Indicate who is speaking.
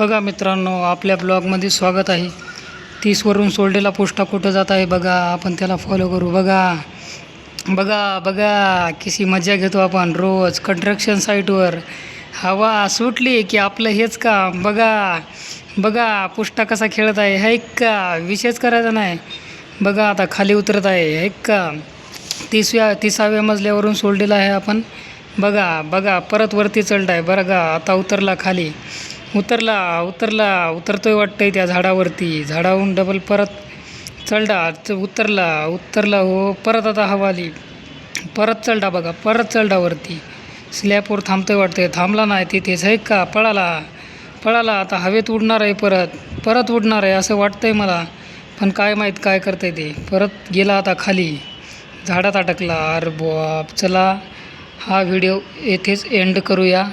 Speaker 1: बघा मित्रांनो, आपल्या ब्लॉगमध्ये स्वागत आहे. 30वरून सोल्डेला पोस्टा कुठं जात आहे बघा. आपण त्याला फॉलो करू. बघा बघा बघा किती मजा घेतो आपण रोज कंस्ट्रक्शन साईटवर. हवा सुटली की आपलं हेच काम. बघा बघा पोस्टा कसा खेळत आहे. है का विशेष करायचा नाही. बघा आता खाली उतरत आहे. है का 30व्या मजल्यावरून सोल्डेला आहे आपण. बघा बघा परत वरती चढला आहे. बरं का आता उतरला खाली. उतरतोय वाटतंय त्या झाडावरून डबल परत चढला. उतरला हो. परत आता हवा आली. परत चढला बघा. परत चढला वरती. स्लॅबवर थांबतोय वाटतंय. थांबला नाही तिथेच. आहे का पळाला आता हवेत उडणार आहे. परत उडणार आहे असं वाटतंय मला. पण काय माहीत काय करतंय ते. परत गेला आता खाली. झाडात अटकला. अरे बाप. चला हा व्हिडिओ येथेच एंड करूया.